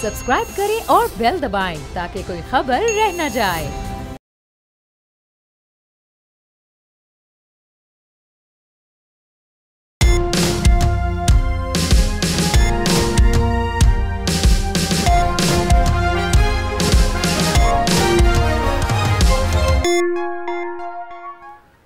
Subscribe करें और bell दबाएं ताकि कोई खबर रह न जाए।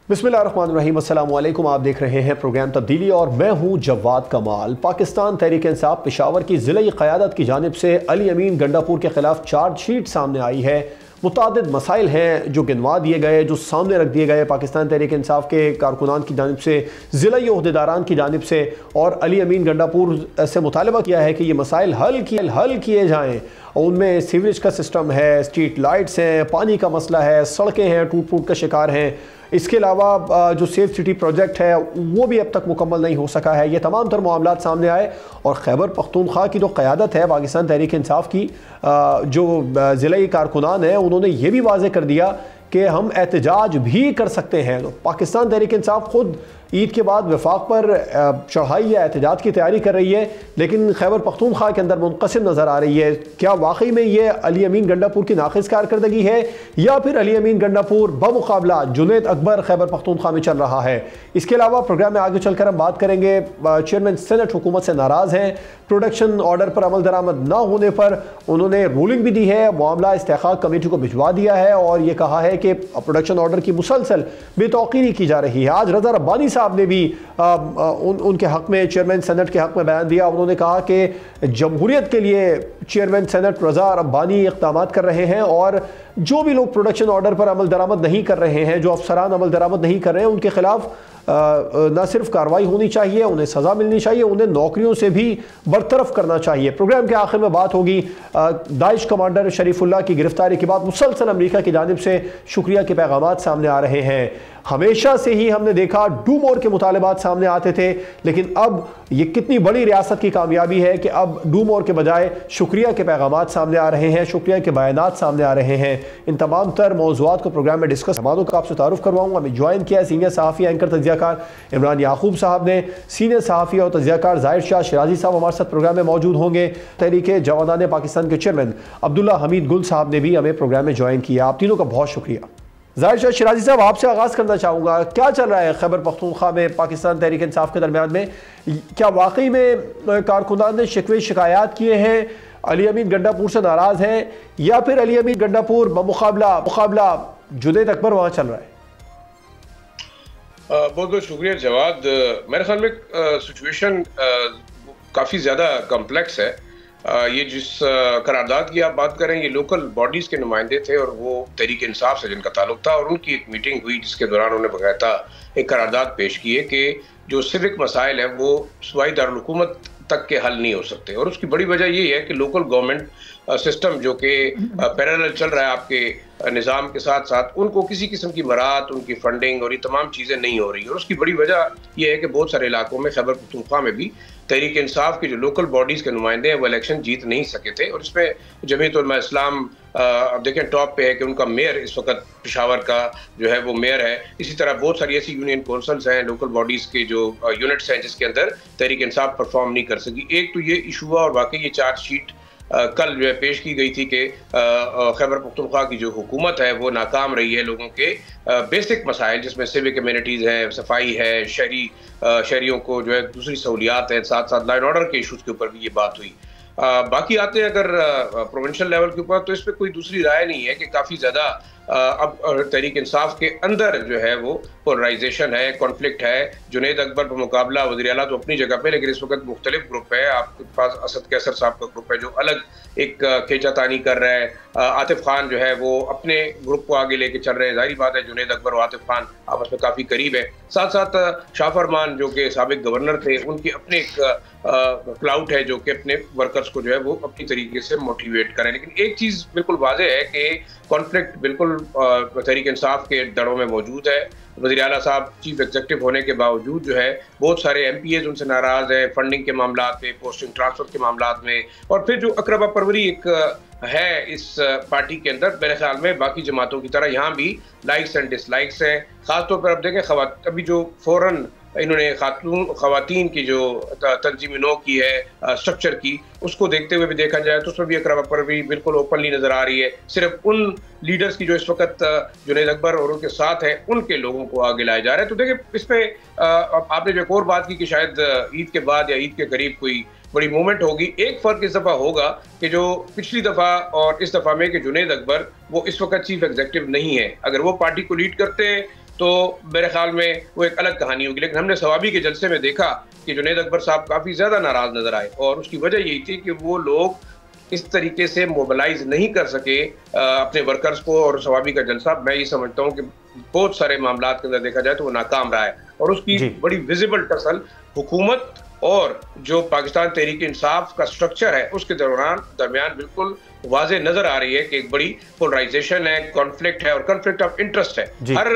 बिस्मिल्लाहिर्रहमानिर्रहीम, अस्सलाम वालेकुम। आप देख रहे हैं प्रोग्राम तब्दीली और मैं हूं जवाद कमाल। पाकिस्तान तहरीक इंसाफ पेशावर की ज़िला क़यादत की जानिब से अली अमीन गंडापुर के खिलाफ चार्जशीट सामने आई है। मुतादिद मसाइल हैं जो गिनवा दिए गए, जो सामने रख दिए गए पाकिस्तान तहरीक इंसाफ के कारकुनान की जानिब से, ज़िला ओहदेदारान की जानिब से, और अली अमीन गंडापुर से मुतालबा किया है कि ये मसाइल हल किए जाएँ। उनमें सीवरेज का सिस्टम है, स्ट्रीट लाइट्स हैं, पानी का मसला है, सड़कें हैं टूट फूट का शिकार हैं। इसके अलावा जो सेफ सिटी प्रोजेक्ट है वो भी अब तक मुकम्मल नहीं हो सका है। ये तमाम तर मामलात सामने आए और खैबर पख्तूनख्वा की जो क़यादत है पाकिस्तान तहरीक इंसाफ की, जो ज़िले कारकुनान है, उन्होंने ये भी वाज़ेह कर दिया कि हम एहतजाज भी कर सकते हैं। तो पाकिस्तान तहरीक इंसाफ खुद ईद के बाद वफाक पर चढ़ाई या एहतजाज की तैयारी कर रही है, लेकिन खैबर पख्तूनख्वा के अंदर मुनक़सिम नज़र आ रही है। क्या वाकई में ये अली अमीन गंडापुर की नाक़िस कारकर्दगी है या फिर अली अमीन गंडापुर बमुकाबला जुनैद अकबर खैबर पख्तूनख्वा में चल रहा है? इसके अलावा प्रोग्राम में आगे चलकर हम बात करेंगे, चेयरमैन सेनेट हुकूमत से नाराज़ हैं। प्रोडक्शन ऑर्डर पर अमल दरामद न होने पर उन्होंने रूलिंग भी दी है, मामला इस्तेहक़ाक़ कमेटी को भिजवा दिया है और ये कहा है कि प्रोडक्शन ऑर्डर की मुसलसल बेतौक़ीरी की जा रही है। आज रज़ा रब्बानी साहब ने भी उनके हक में, चेयरमैन सेनेट के हक में बयान दिया। उन्होंने कहा कि जमहूरियत के लिए चेयरमैन सेनेट रज़ा रब्बानी इक़दाम कर रहे हैं और जो भी लोग प्रोडक्शन ऑर्डर पर अमल दरामद नहीं कर रहे हैं, जो अफसरान अमल दरामद नहीं कर रहे हैं, उनके खिलाफ न सिर्फ कार्रवाई होनी चाहिए, उन्हें सज़ा मिलनी चाहिए, उन्हें नौकरियों से भी बरतरफ करना चाहिए। प्रोग्राम के आखिर में बात होगी दाइश कमांडर शरीफुल्लाह की गिरफ्तारी के बाद मुसलसल अमेरिका की जानिब से शुक्रिया के पैगामात सामने आ रहे हैं। हमेशा से ही हमने देखा डू मोर के मुतालबात सामने आते थे, लेकिन अब ये कितनी बड़ी रियासत की कामयाबी है कि अब डू मोर के बजाय शुक्रिया के पैगामात सामने आ रहे हैं, शुक्रिया के बयानात सामने आ रहे हैं। इन तमाम तर मौज़ूआत को प्रोग्राम में डिस्कस मेहमानों का आपसे तारुफ करवाऊंगा। मैं ज्वाइन किया सीनियर सहाफ़ी एंकर तजियाकार इमरान याकूब साहब ने, सीनियर सहाफ़ी और तजियाकार ज़ाहिर शाह शिराजी साहब हमारे साथ प्रोग्राम में मौजूद होंगे। तहरीक जवानान पाकिस्तान के चेयरमैन अब्दुल्ला हमीद गुल साहब ने भी हमें प्रोग्राम में ज्वाइन किया। आप तीनों का बहुत शुक्रिया। ज़ाहिर शाह शिराजी साहब, आपसे आगाज़ करना चाहूँगा, क्या चल रहा है खैबर पख्तूनख्वा में पाकिस्तान तहरीक इंसाफ के दरमियान में? क्या वाकई में कारकुनान ने शिकवे शिकायत किए हैं, अली अमीन गंडापुर से नाराज़ हैं, या फिर अली अमीन गंडापुर मुकाबला जुनैद अकबर वहाँ चल रहा है? बहुत बहुत शुक्रिया जवाद। मेरे ख्याल में सिचुएशन काफ़ी ज़्यादा कम्प्लेक्स है। ये जिस करारदाद की आप बात करें, ये लोकल बॉडीज़ के नुमाइंदे थे और वो तहरीक इंसाफ से जिनका ताल्लुक था, और उनकी एक मीटिंग हुई जिसके दौरान उन्होंने बाकायदा एक करारदाद पेश की है कि जो सिविक मसाइल हैं वो सूबाई दारुल हुकूमत तक के हल नहीं हो सकते। और उसकी बड़ी वजह ये है कि लोकल गवर्नमेंट सिस्टम जो कि पैरेलल चल रहा है आपके निज़ाम के साथ साथ, उनको किसी किस्म की मराहत, उनकी फंडिंग और ये तमाम चीज़ें नहीं हो रही। और उसकी बड़ी वजह यह है कि बहुत सारे इलाकों में, खैबर पख्तूनख्वा में भी, तहरीक इंसाफ के जो लोकल बॉडीज़ के नुमाइंदे हैं वो इलेक्शन जीत नहीं सके थे। और इसमें जमीयत उलमा इस्लाम अब देखें टॉप पे है कि उनका मेयर इस वक्त पेशावर का जो है वो मेयर है। इसी तरह बहुत सारी ऐसी यूनियन कौंसल्स हैं, लोकल बॉडीज़ के जो यूनिट्स हैं जिसके अंदर तहरीक इंसाफ परफॉर्म नहीं कर सकी। एक तो ये इशू हुआ और वाकई ये चार्जशीट कल जो है पेश की गई थी कि खैबर पख्तूनख्वा की जो हुकूमत है वो नाकाम रही है लोगों के बेसिक मसाइल, जिसमें सिविक कम्यूनिटीज़ है, सफाई है, शहरियों को जो है दूसरी सहूलियात हैं, साथ साथ लाइन ऑर्डर के इशूज़ के ऊपर भी ये बात हुई। बाकी आते हैं अगर प्रोविंशियल लेवल के ऊपर, तो इस पर कोई दूसरी राय नहीं है कि काफ़ी ज़्यादा अब तहरीक इंसाफ के अंदर जो है वो पोलराइजेशन है, कॉन्फ्लिक्ट है। जुनैद अकबर पर मुकाबला वज़ीर आला तो अपनी जगह पे, लेकिन इस वक्त मुख्तलिफ ग्रुप है। आपके पास असद कैसर साहब का ग्रुप है जो अलग एक खींचातानी कर रहा है, आतिफ खान जो है वो अपने ग्रुप को आगे लेके चल रहे हैं। जाहिर बात है जुनैद अकबर और आतिफ खान आपस में काफ़ी करीब है। साथ साथ शाह फरमान जो कि साबिक गवर्नर थे, उनके अपने एक क्लाउड है जो कि अपने वर्कर्स को जो है वो अपनी तरीके से मोटिवेट करें। लेकिन एक चीज़ बिल्कुल वाज़ेह है कि कॉन्फ्लिक्ट बिल्कुल तहरीक इंसाफ के दड़ों में मौजूद है। वज़ीर आला साहब चीफ एग्जीक्यूटिव होने के बावजूद जो है बहुत सारे MPAs उनसे नाराज़ हैं, फंडिंग के मामलात में, पोस्टिंग ट्रांसफ़र के मामलात में। और फिर जो अकरबा परवरी एक है इस पार्टी के अंदर, मेरे ख्याल में बाकी जमातों की तरह यहाँ भी लाइक्स एंड डिसलाइक्स हैं। ख़ासतौर पर अब देखें अभी जो फ़ौरन इन्होंने खवातीन की जो तंजीम नौ की है स्ट्रक्चर की, उसको देखते हुए भी देखा जाए तो उसमें भी अकरम परवीन बिल्कुल ओपनली नजर आ रही है। सिर्फ उन लीडर्स की जो इस वक्त जुनैद अकबर और उनके साथ है, उनके लोगों को आगे लाया जा रहा है। तो देखिए, इस पे आपने जो एक और बात की कि शायद ईद के बाद या ईद के करीब कोई बड़ी मूवमेंट होगी। एक फर्क इस दफा होगा कि जो पिछली दफा और इस दफा में कि जुनैद अकबर वो इस वक्त चीफ एग्जीक्यूटिव नहीं है। अगर वो पार्टी को लीड करते हैं तो मेरे ख्याल में वो एक अलग कहानी होगी। लेकिन हमने सवाबी के जलसे में देखा कि जुनैद अकबर साहब काफी ज्यादा नाराज नजर आए, और उसकी वजह यही थी कि वो लोग इस तरीके से मोबिलाइज नहीं कर सके अपने वर्कर्स को। और सवाबी का जलसा मैं ये समझता हूँ कि बहुत सारे मामला के अंदर देखा जाए तो वो नाकाम रहा है, और उसकी बड़ी विजिबल टसल हुकूमत और जो पाकिस्तान तहरीक इंसाफ का स्ट्रक्चर है उसके दरमियान बिल्कुल वाज़े नजर आ रही है कि एक बड़ी पोलराइजेशन है, कॉन्फ्लिक्ट है और कॉन्फ्लिक्ट ऑफ इंटरेस्ट है। हर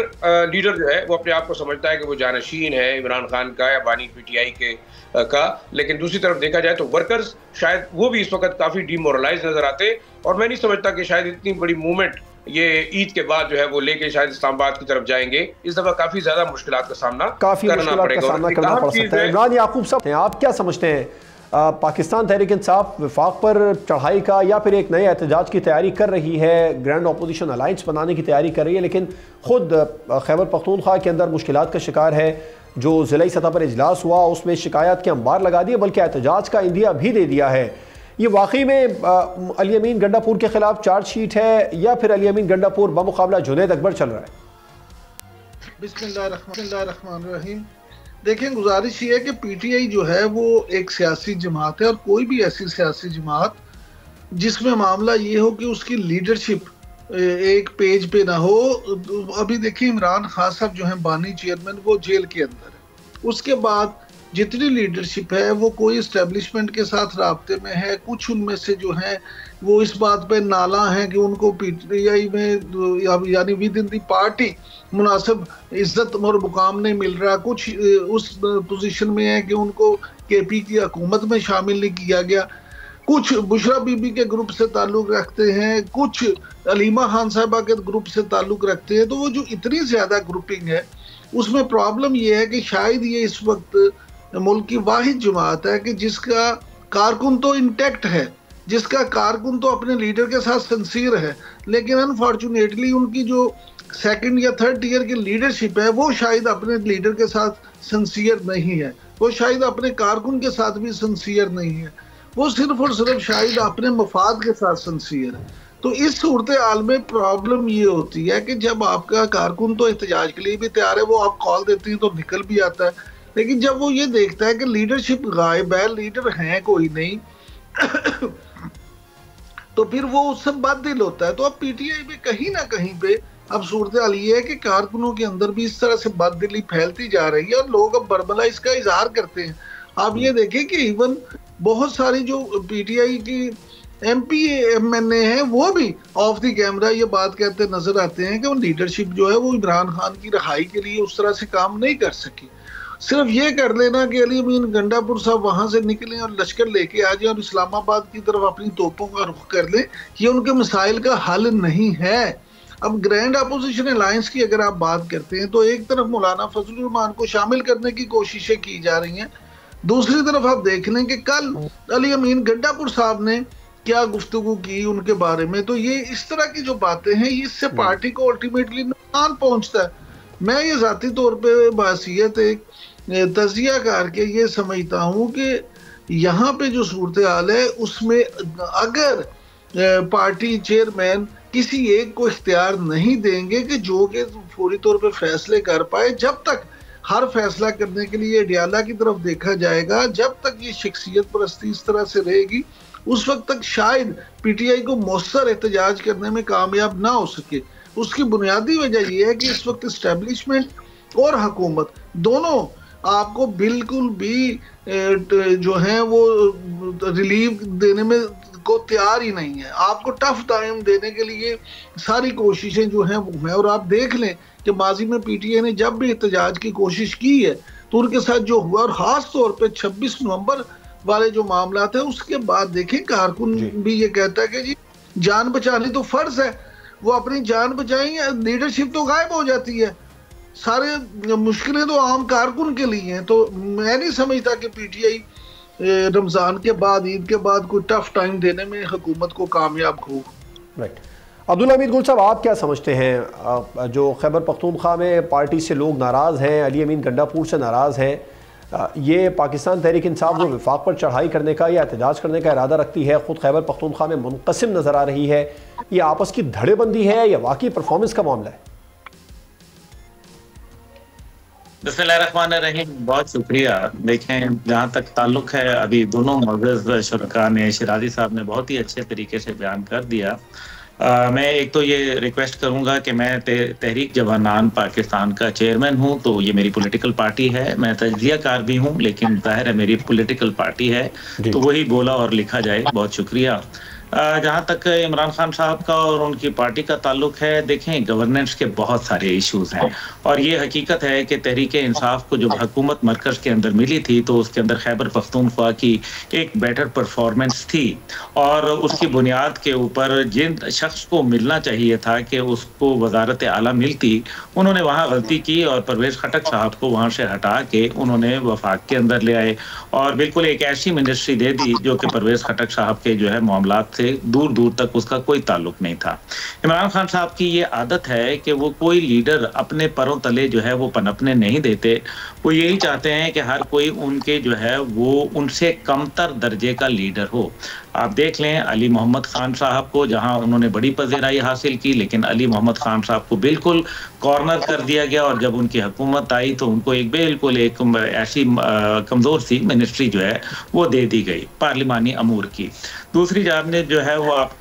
लीडर जो है वो अपने आप को समझता है कि वो जानशीन है इमरान खान का या बानी पीटीआई के का, लेकिन दूसरी तरफ देखा जाए तो वर्कर्स शायद वो भी इस वक्त काफी डिमोरलाइज नजर आते, और मैं नहीं समझता कि शायद इतनी बड़ी मूवमेंट ये ईद के बाद जो है वो लेके शायद इस्लामाबाद की तरफ जाएंगे। इस दफा काफी ज्यादा मुश्किलात का सामना करना पड़ेगा। इमरान याकूब साहब, आप क्या समझते हैं, पाकिस्तान तहरीक इंसाफ विफाक पर चढ़ाई का या फिर एक नए एहतजाज की तैयारी कर रही है, ग्रैंड अपोजिशन अलायंस बनाने की तैयारी कर रही है, लेकिन खुद खैबर पख्तूनख्वा के अंदर मुश्किलात का शिकार है। जो ज़िलाई सतह पर इजलास हुआ उसमें शिकायत के अंबार लगा दिए, बल्कि एहतजाज का इंदिया भी दे दिया है। ये वाकई में अली अमीन गंडापुर के खिलाफ चार्जशीट है या फिर अली अमीन गंडापुर बमुकाबला जुनैद अकबर चल रहा है? बिस्मिल्लाहिर्रहमानिर्रहीम। देखें, गुजारिश ये है कि पीटीआई जो है वो एक सियासी जमात है, और कोई भी ऐसी सियासी जमात जिसमें मामला ये हो कि उसकी लीडरशिप एक पेज पे ना हो। अभी देखिए, इमरान खान साहब जो हैं बानी चेयरमैन, वो जेल के अंदर है। उसके बाद जितनी लीडरशिप है वो कोई इस्टेब्लिशमेंट के साथ राब्ते में है। कुछ उनमें से जो है वो इस बात पे नाला है कि उनको पीटीआई में यानी विद इन दी पार्टी मुनासिब इज्जत और मुकाम नहीं मिल रहा। कुछ उस पोजीशन में है कि उनको केपी की हुकूमत में शामिल नहीं किया गया। कुछ बुशरा बीबी के ग्रुप से ताल्लुक रखते हैं, कुछ अलीमा खान साहबा के ग्रुप से ताल्लुक रखते हैं। तो वो जो इतनी ज़्यादा ग्रुपिंग है उसमें प्रॉब्लम ये है कि शायद ये इस वक्त मुल्क की वाहिद जमात है कि जिसका कारकुन तो इंटैक्ट है, जिसका कारकुन तो अपने लीडर के साथ सिंसियर है, लेकिन अनफॉर्चुनेटली उनकी जो सेकंड या थर्ड टियर की लीडरशिप है वो शायद अपने लीडर के साथ सिंसियर नहीं है, वो शायद अपने कारकुन के साथ भी सिंसियर नहीं है, वो सिर्फ और सिर्फ शायद अपने मफाद के साथ सिंसियर है। तो इस सूरत हाल में प्रॉब्लम ये होती है कि जब आपका कारकुन तो एहतजाज के लिए भी तैयार है, वो आप कॉल देती हैं तो निकल भी आता है, लेकिन जब वो ये देखता है कि लीडरशिप गायब है, लीडर है कोई नहीं तो फिर वो उससे बददिल होता है। तो अब पीटीआई में कहीं ना कहीं पे अब सूरत हाल ये है कि कारकुनों के अंदर भी इस तरह से बददिली फैलती जा रही है और लोग अब बरबला इसका इजहार करते हैं। आप ये देखें कि इवन बहुत सारी जो पीटीआई की एमपी एमएनए हैं वो भी ऑफ द कैमरा ये बात कहते नजर आते हैं कि वो लीडरशिप जो है वो इमरान खान की रहाई के लिए उस तरह से काम नहीं कर सकी। सिर्फ ये कर लेना कि अली अमीन गंडापुर साहब वहां से निकलें और लश्कर लेके आ जाए और इस्लामाबाद की तरफ अपनी तोपों का रुख कर लें, ये उनके मिसाइल का हल नहीं है। अब ग्रैंड अपोजिशन अलायंस की अगर आप बात करते हैं तो एक तरफ मौलाना फजलुर रहमान को शामिल करने की कोशिशें की जा रही हैं, दूसरी तरफ आप देख लें कि कल अली अमीन गंडापुर साहब ने क्या गुफ्तगू की उनके बारे में। तो ये इस तरह की जो बातें हैं इससे पार्टी को अल्टीमेटली नुकसान पहुंचता है। मैं ये जाती तौर पे बासियत एक तजिया करके ये समझता हूँ कि यहाँ पे जो सूरत हाल है उसमें अगर पार्टी चेयरमैन किसी एक को इख्तियार नहीं देंगे कि जो कि फौरी तौर पे फैसले कर पाए, जब तक हर फैसला करने के लिए डियाला की तरफ देखा जाएगा, जब तक ये शख्सियत परस्ती इस तरह से रहेगी, उस वक्त तक शायद पीटीआई को मौसर एहतजाज करने में कामयाब ना हो सके। उसकी बुनियादी वजह यह है कि इस वक्त इस्टेब्लिशमेंट और हुकूमत दोनों आपको बिल्कुल भी जो है वो रिलीफ देने में को तैयार ही नहीं है। आपको टफ टाइम देने के लिए सारी कोशिशें जो हैं वो हैं। और आप देख लें कि माजी में पीटीआई ने जब भी एहतजाज की कोशिश की है तो उनके साथ जो हुआ, और खास तौर पे 26 नवंबर वाले जो मामला थे उसके बाद देखें कारकुन भी ये कहता है कि जी जान बचानी तो फर्ज है, वो अपनी जान बचाएंगे, लीडरशिप तो गायब हो जाती है। सारे मुश्किलें तो आम कारकुन के लिए हैं। तो मैं नहीं समझता कि पीटीआई रमजान के बाद, ईद के बाद कोई टफ टाइम देने में हुकूमत को कामयाब हो। राइट। अब्दुल हमीद गुल साहब, आप क्या समझते हैं, जो खैबर पख्तूनख्वा में पार्टी से लोग नाराज़ हैं, अली अमीन गंडापुर से नाराज़ हैं, ये पाकिस्तान तहरीक इंसाफ जो विफाक पर चढ़ाई करने का या एहतजाज करने का इरादा रखती है, ख़ुद खैबर पख्तूनख्वा में मुनक़सिम नज़र आ रही है, ये आपस की धड़ेबंदी है या वाकई परफॉर्मेंस का मामला है? बिस्मिल्लाहिर्रहमानिर्रहीम, बहुत शुक्रिया। देखें, जहाँ तक ताल्लुक है, अभी दोनों मौजूद शुरका ने, शिराजी साहब ने बहुत ही अच्छे तरीके से बयान कर दिया। मैं एक तो ये रिक्वेस्ट करूंगा कि मैं तहरीक जवानान पाकिस्तान का चेयरमैन हूं, तो ये मेरी पॉलिटिकल पार्टी है। मैं तज्जियाकार भी हूं, लेकिन जाहिर है मेरी पॉलिटिकल पार्टी है, तो वही बोला और लिखा जाए। बहुत शुक्रिया। जहाँ तक इमरान खान साहब का और उनकी पार्टी का ताल्लुक है, देखें, गवर्नेंस के बहुत सारे इश्यूज हैं और ये हकीकत है कि तहरीक इंसाफ को जब हुकूमत मरकज के अंदर मिली थी तो उसके अंदर खैबर पख्तूनख्वा की एक बेटर परफॉर्मेंस थी और उसकी बुनियाद के ऊपर जिन शख्स को मिलना चाहिए था कि उसको वजारत आला मिलती, उन्होंने वहाँ गलती की और परवेज खटक साहब को वहाँ से हटा के उन्होंने वफाक के अंदर ले आए और बिल्कुल एक ऐसी मिनिस्ट्री दे दी जो कि परवेज खटक साहब के जो है मामलात दूर दूर तक उसका कोई ताल्लुक नहीं था। इमरान खान साहब की ये आदत है कि वो कोई लीडर अपने परों तले जो है वो पनपने नहीं देते। वो यही चाहते हैं कि हर कोई उनके जो है वो उनसे कमतर दर्जे का लीडर हो। आप देख लें अली मोहम्मद खान साहब को, जहां उन्होंने बड़ी पज़ीराई हासिल की, लेकिन अली मोहम्मद खान साहब को बिल्कुल कॉर्नर कर दिया गया और जब उनकी हुकूमत आई तो उनको एक बिल्कुल एक ऐसी कमज़ोर सी मिनिस्ट्री जो है वो दे दी गई पार्लिमानी अमूर की। दूसरी जानिब जो है वो आप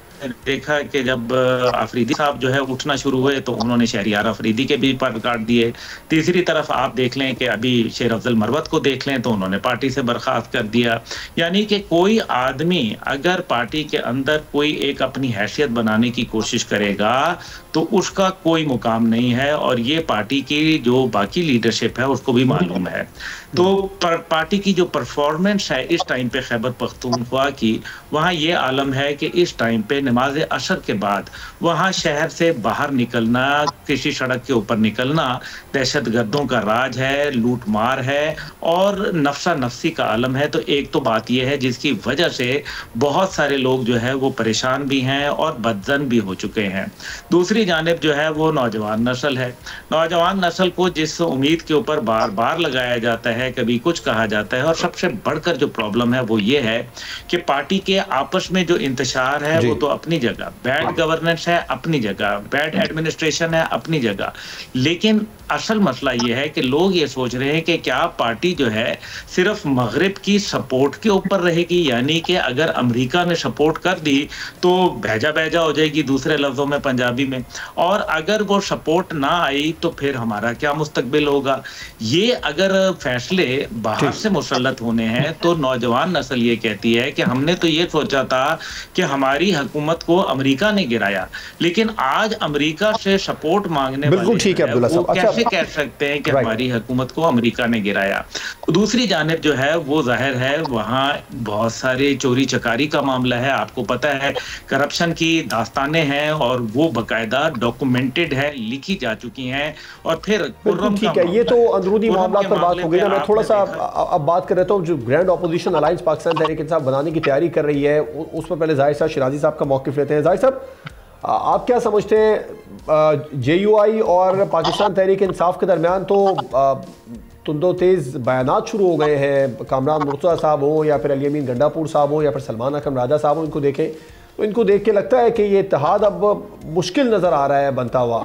देखा कि जब अफरीदी साहब जो है उठना शुरू हुए तो उन्होंने शहरियार अफरीदी के भी पर काट दिए। तीसरी तरफ आप देख लें कि अभी शेर अफजल मरवत को देख लें तो उन्होंने पार्टी से बर्खास्त कर दिया। यानी कि कोई आदमी अगर पार्टी के अंदर कोई एक अपनी हैसियत बनाने की कोशिश करेगा तो उसका कोई मुकाम नहीं है और ये पार्टी की जो बाकी लीडरशिप है उसको भी मालूम है। तो पार्टी की जो परफॉर्मेंस है इस टाइम पे खैबर पख्तूनख्वा की, वहाँ ये आलम है कि इस टाइम पे नमाज असर के बाद वहाँ शहर से बाहर निकलना, किसी सड़क के ऊपर निकलना दहशत गर्दों का राज है, लूट मार है और नफ्सा नफ्सी का आलम है। तो एक तो बात यह है जिसकी वजह से बहुत सारे लोग जो है वो परेशान भी हैं और बदजन भी हो चुके हैं। दूसरी जानिब जो है वो नौजवान नस्ल है। नौजवान नस्ल को जिस उम्मीद के ऊपर बार बार लगाया जाता है, कभी कुछ कहा जाता है और सबसे बढ़कर जो प्रॉब्लम है वो ये है कि पार्टी के आपस में जो इंतशार है वो तो अपनी जगह, बैड गवर्नेंस है अपनी जगह, बैड एडमिनिस्ट्रेशन है अपनी जगह, लेकिन असल मसला ये है कि लोग ये सोच रहे हैं कि क्या पार्टी जो है सिर्फ मगरिब की सपोर्ट के ऊपर रहेगी, यानी कि अगर अमेरिका ने सपोर्ट कर दी तो भेजा भेजा हो जाएगी, दूसरे लफ्जों में पंजाबी में, और अगर वो सपोर्ट ना आई तो फिर हमारा क्या मुस्तकबिल होगा। ये अगर फैसले बाहर से मुसल्लत होने हैं तो नौजवान नस्ल ये कहती है कि हमने तो ये सोचा था कि हमारी हुकूमत को अमेरिका ने गिराया, लेकिन आज अमेरिका से सपोर्ट मांगने बिल्कुल ठीक है अब्दुल्ला साहब, कैसे कह सकते हैं कि हमारी हुकूमत को अमेरिका ने गिराया। दूसरी जानिब जो है वो जाहिर है वहाँ बहुत सारे चोरी चकारी का मामला है, आपको पता है करप्शन की दास्तानें हैं और वो बकायदा डॉक्यूमेंटेड है, लिखी जा चुकी हैं। और फिर ठीक है, ये तो अंदरूनी मामला पर बात हो गई ना। मैं थोड़ा सा अब बात कर रहा हूँ जो grand opposition alliance Pakistan Tehreek Insaf बनाने की तैयारी कर रही है, उस पर पहले जाहिर साहब शिराजी साहब का मौक़िफ़ लेते हैं। जाहिर साहब, आप क्या समझते हैं, JUI और पाकिस्तान तहरीक इंसाफ के दरमियान तो तुंदो तेज़ बयानात शुरू हो गए हैं, कामरान मुर्तज़ा साहब हो या फिर अली अमीन गंडापुर साहब हो या फिर सलमान अकरम राजा साहब हो, इनको देखें तो इनको देख के लगता है कि ये इत्तेहाद अब मुश्किल नज़र आ रहा है बनता हुआ।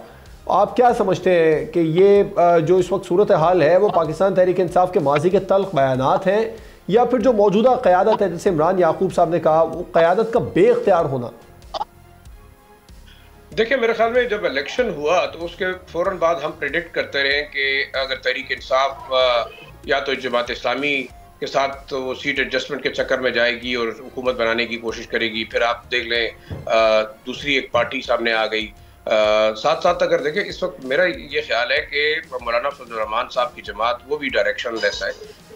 आप क्या समझते हैं कि ये जो इस वक्त सूरत हाल है वो पाकिस्तान तहरीक इंसाफ के माजी के तल्ख बयानात हैं या फिर जो मौजूदा क़यादत है, जैसे इमरान याकूब साहब ने कहा, वो क़यादत का बेख्तियार होना? देखिए, मेरे ख्याल में जब इलेक्शन हुआ तो उसके फौरन बाद हम प्रेडिक्ट करते रहे कि अगर तहरीक इंसाफ या तो जमात इस्लामी के साथ तो वो सीट एडजस्टमेंट के चक्कर में जाएगी और हुकूमत बनाने की कोशिश करेगी, फिर आप देख लें दूसरी एक पार्टी सामने आ गई। साथ साथ अगर देखें इस वक्त मेरा ये ख्याल है कि मौलाना फजल रहमान साहब की जमात वो भी डायरेक्शन लेस है,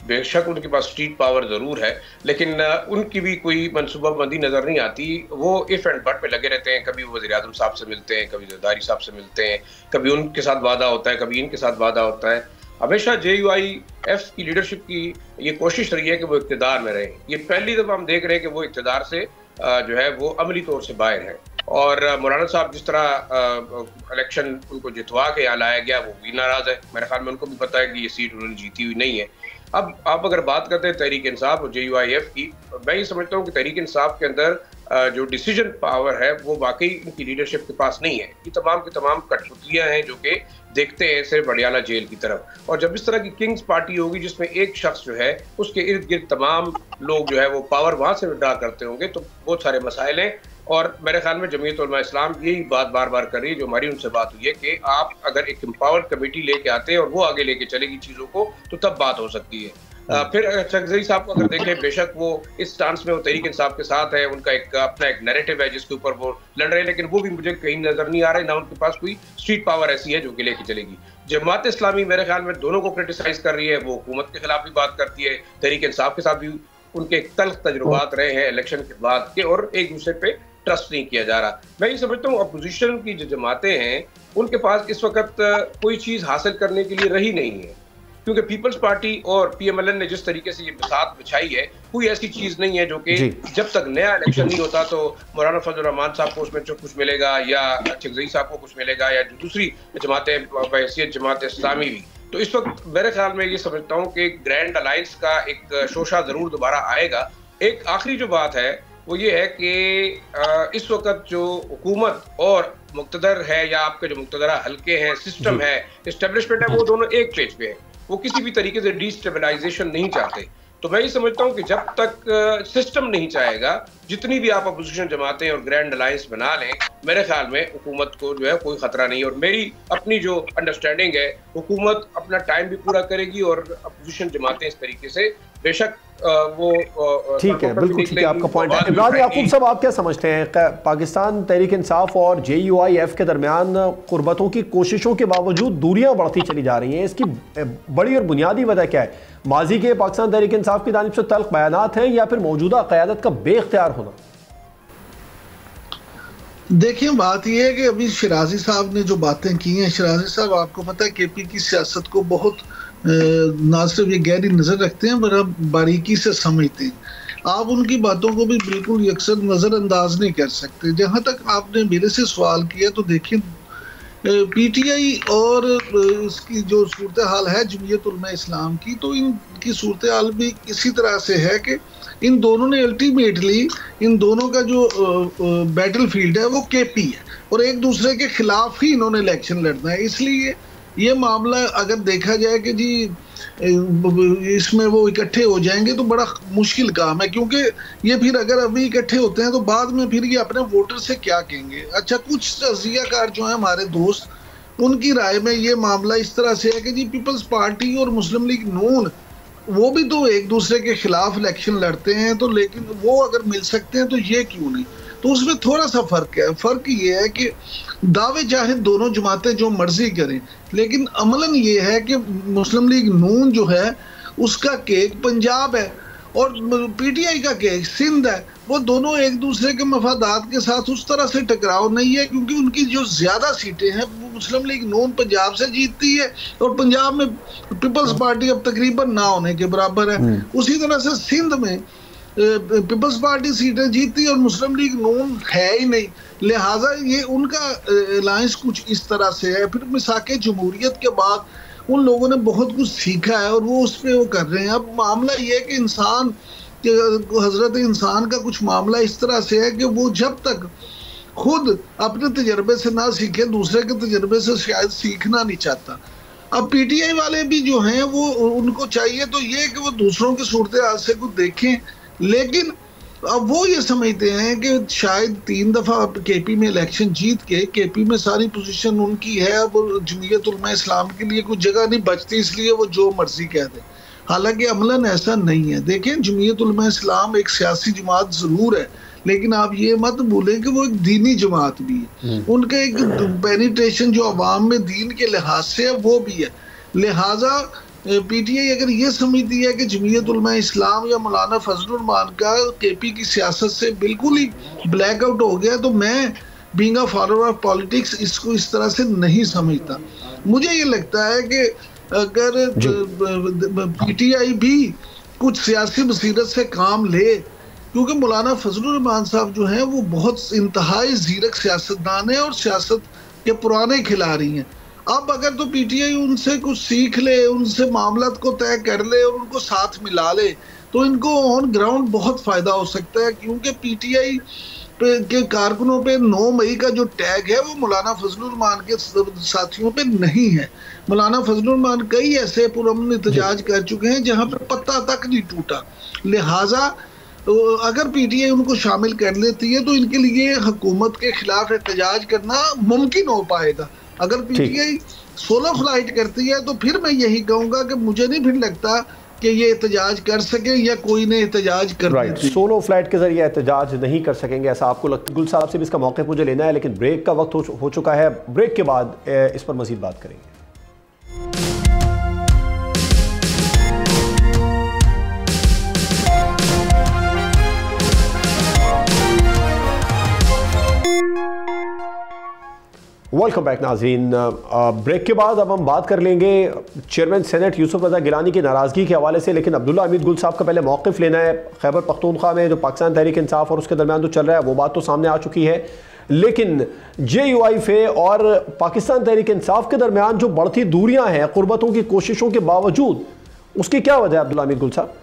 बेशक उनके पास स्ट्रीट पावर ज़रूर है, लेकिन उनकी भी कोई मनसूबाबंदी नज़र नहीं आती। वो इफ़ एंड बट पे लगे रहते हैं, कभी वज़ीर आज़म साहब से मिलते हैं, कभी ज़रदारी साहब से मिलते हैं, कभी उनके साथ वादा होता है, कभी इनके साथ वादा होता है। हमेशा JUIF की लीडरशिप की ये कोशिश रही है कि वो इक़्तिदार में रहे। ये पहली दफ़ा हम देख रहे हैं कि वो इक़्तिदार से जो है वो अमली तौर से बाहर है। और मौलाना साहब जिस तरह इलेक्शन उनको जितवा के यहाँ लाया गया, वो भी नाराज़ है। मेरे ख्याल में उनको भी पता है कि ये सीट उन्होंने जीती हुई नहीं है। अब आप अगर बात करते हैं तहरीक इंसाफ और JUIF की, मैं ये समझता हूँ कि तहरीक इंसाफ के अंदर जो डिसीजन पावर है वो वाकई इनकी लीडरशिप के पास नहीं है। ये तमाम की तमाम कठपुतलियाँ हैं जो कि देखते हैं सिर्फ अडियाला जेल की तरफ। और जब इस तरह की किंग्स पार्टी होगी जिसमें एक शख्स जो है उसके इर्द गिर्द तमाम लोग जो है वो पावर वहाँ से विड्रा करते होंगे, तो बहुत सारे मसाइल हैं। और मेरे ख्याल में जमीयत उलमा इस्लाम यही बात बार बार कर रही है, जो हमारी उनसे बात हुई है कि आप अगर एक एम्पावर्ड कमेटी लेके आते हैं और वो आगे लेके चलेगी चीज़ों को, तो तब बात हो सकती है। फिर चकजई साहब को अगर देखें, बेशक वो इस स्टांस में वो तहरीक इंसाफ के साथ है, उनका एक अपना एक नैरेटिव है जिसके ऊपर वो लड़ रहे हैं, लेकिन वो भी मुझे कहीं नजर नहीं आ रहा है, ना उनके पास कोई स्ट्रीट पावर ऐसी है जो कि लेके चलेगी। जमात इस्लामी मेरे ख्याल में दोनों को क्रिटिसाइज कर रही है, वो हुकूमत के खिलाफ भी बात करती है, तहरीक इंसाफ के साथ भी उनके तल्ख तजुर्बात रहे हैं इलेक्शन के बाद के, और एक दूसरे पे ट्रस्ट नहीं किया जा रहा। मैं ये समझता हूँ अपोजिशन की जो जमातें हैं उनके पास इस वक्त कोई चीज़ हासिल करने के लिए रही नहीं है, क्योंकि पीपल्स पार्टी और PMLN ने जिस तरीके से ये बिसात बिछाई है, कोई ऐसी चीज़ नहीं है जो कि जब तक नया इलेक्शन नहीं होता तो मौलाना फजल रहमान साहब को उसमें कुछ मिलेगा या चकजई साहब को कुछ मिलेगा या दूसरी जमातें बहैसियत जमात इस्लामी भी। तो इस वक्त मेरे ख्याल में ये समझता हूँ कि ग्रैंड अलायंस का एक शोशा ज़रूर दोबारा आएगा। एक आखिरी जो बात है वो ये है कि इस वक्त जो हुकूमत और मुक्तदर है या आपके जो मुक्तदरा हल्के हैं, सिस्टम है, इस्टेब्लिशमेंट है, वो दोनों एक पेज पे है। वो किसी भी तरीके से डिस्टेबलाइजेशन नहीं चाहते। तो मैं ये समझता हूँ कि जब तक सिस्टम नहीं चाहेगा, जितनी भी आप अपोजिशन जमातें और ग्रैंड अलायंस बना लें, मेरे ख्याल में हुकूमत को जो है कोई खतरा नहीं। और मेरी अपनी जो अंडरस्टैंडिंग है, हुकूमत अपना टाइम भी पूरा करेगी और अपोजिशन जमातें इस तरीके से बेशक वो ठीक है, बिल्कुल ठीक है आपका पॉइंट है। इमरान याकूब साहब, आप क्या समझते हैं पाकिस्तान तहरीक इंसाफ और JUIF के दरमियान कुर्बतों की कोशिशों के बावजूद दूरियां बढ़ती चली जा रही हैं, इसकी बड़ी और बुनियादी वजह क्या है? माजी के पाकिस्तान तहरीक इंसाफ की जानिब से तल्ख बयानात हैं या फिर मौजूदा क़यादत का बेख्तियार होना? देखिए, बात यह है कि अभी शिराजी साहब ने जो बातें की हैं, शिराजी साहब आपको पता है KP की सियासत को बहुत ना सिर्फ ये गहरी नज़र रखते हैं बड़ा बारीकी से समझते हैं। आप उनकी बातों को भी बिल्कुल यकसर नज़रअंदाज नहीं कर सकते। जहाँ तक आपने मेरे से सवाल किया, तो देखिए PTI और इसकी जो सूरत हाल है जमीयत उलमा इस्लाम की, तो इनकी सूरत हाल भी इसी तरह से है कि इन दोनों ने अल्टीमेटली इन दोनों का जो बैटल फील्ड है वो KP है और एक दूसरे के खिलाफ ही इन्होंने इलेक्शन लड़ना है। इसलिए ये मामला अगर देखा जाए कि जी इसमें वो इकट्ठे हो जाएंगे तो बड़ा मुश्किल काम है, क्योंकि ये फिर अगर अभी इकट्ठे होते हैं तो बाद में फिर ये अपने वोटर से क्या कहेंगे। अच्छा, कुछ तजियाकार जो है हमारे दोस्त, उनकी राय में ये मामला इस तरह से है कि जी पीपल्स पार्टी और मुस्लिम लीग नून वो भी तो एक दूसरे के खिलाफ इलेक्शन लड़ते हैं, तो लेकिन वो अगर मिल सकते हैं तो ये क्यों नहीं। तो उसमें थोड़ा सा फ़र्क है। फ़र्क ये है कि दावे चाहे दोनों जमातें जो मर्जी करें, लेकिन अमलन ये है कि मुस्लिम लीग नून जो है उसका केक पंजाब है और PTI का केक सिंध है। वो दोनों एक दूसरे के मफादात के साथ उस तरह से टकराव नहीं है, क्योंकि उनकी जो ज़्यादा सीटें हैं वो मुस्लिम लीग नून पंजाब से जीतती है और पंजाब में पीपल्स पार्टी अब तकरीबन ना होने के बराबर है। उसी तरह से सिंध में पीपल्स पार्टी सीटें जीती और मुस्लिम लीग नून है ही नहीं, लिहाजा ये उनका अलायंस कुछ इस तरह से है। फिर मिसाके जमहूरियत के बाद उन लोगों ने बहुत कुछ सीखा है और वो उस पर वो कर रहे हैं। अब मामला ये है कि इंसान, हजरत इंसान का कुछ मामला इस तरह से है कि वो जब तक खुद अपने तजर्बे से ना सीखे, दूसरे के तजर्बे से शायद सीखना नहीं चाहता। अब PTI वाले भी जो हैं वो उनको चाहिए तो ये कि वो दूसरों की सूरत हाल से कुछ देखें, लेकिन अब वो ये समझते हैं कि शायद 3 दफ़ा KP में इलेक्शन जीत के KP में सारी पोजीशन उनकी है, अब जमीयत उलमा इस्लाम के लिए कुछ जगह नहीं बचती, इसलिए वो जो मर्जी कह दें। हालांकि अमलन ऐसा नहीं है। देखें, जमीयत उलमा इस्लाम एक सियासी जमात ज़रूर है, लेकिन आप ये मत भूलें कि वो एक दीनी जमात भी है। उनका एक पेनिट्रेशन जो अवाम में दीन के लिहाज से है वो भी है। लिहाजा पीटीआई अगर ये समझती है कि जमीयत उलमा इस्लाम या मौलाना फजलुर रहमान का केपी की सियासत से बिल्कुल ही ब्लैकआउट हो गया, तो मैं being a follower of politics इसको इस तरह से नहीं समझता। मुझे ये लगता है कि अगर पीटीआई भी कुछ सियासी बसीरत से काम ले, क्योंकि मौलाना फजलुर रहमान साहब जो हैं वो बहुत इंतहाई जीरक सियासतदान है और सियासत के पुराने खिलाड़ी हैं। अब अगर तो पीटीआई उनसे कुछ सीख ले, उनसे मामलात को तय कर ले और उनको साथ मिला ले, तो इनको ऑन ग्राउंड बहुत फायदा हो सकता है, क्योंकि पीटीआई के कारकुनों पे 9 मई का जो टैग है वो मौलाना फजलुर रहमान के साथियों पे नहीं है। मौलाना फजलुर रहमान कई ऐसे पुरअमन एहतजाज कर चुके हैं जहां पे पत्ता तक नहीं टूटा, लिहाजा अगर पीटीआई उनको शामिल कर लेती है तो इनके लिए हुकूमत के खिलाफ एहतजाज करना मुमकिन हो पाएगा। अगर पीटीआई सोलो फ्लाइट करती है तो फिर मैं यही कहूंगा कि मुझे नहीं फिर लगता कि ये एहतजाज कर सके या कोई ने एहतजाज कर सोलो फ्लाइट के जरिए एहतजाज नहीं कर सकेंगे ऐसा आपको लगता है? गुल साहब से भी इसका मौक़िफ़ मुझे लेना है, लेकिन ब्रेक का वक्त हो चुका है। ब्रेक के बाद इस पर मज़ीद बात करेंगे। वेलकम बैक नाज़रीन। ब्रेक के बाद अब हम बात कर लेंगे चेयरमैन सेनेट यूसुफ रज़ा गिलानी की नाराज़गी के हवाले से, लेकिन अब्दुल्ला हमीद गुल साहब का पहले मौक़िफ़ लेना है। खैबर पख्तूनख्वा में जो पाकिस्तान तहरीक इंसाफ और उसके दरमियान जो चल रहा है वो बात तो सामने आ चुकी है, लेकिन JUIF और पाकिस्तान तहरीक इंसाफ के दरमियान जो बढ़ती दूरियाँ हैं क़ुरबतों की कोशिशों के बावजूद, उसकी क्या वजह है अब्दुल्ला हमीद गुल साहब?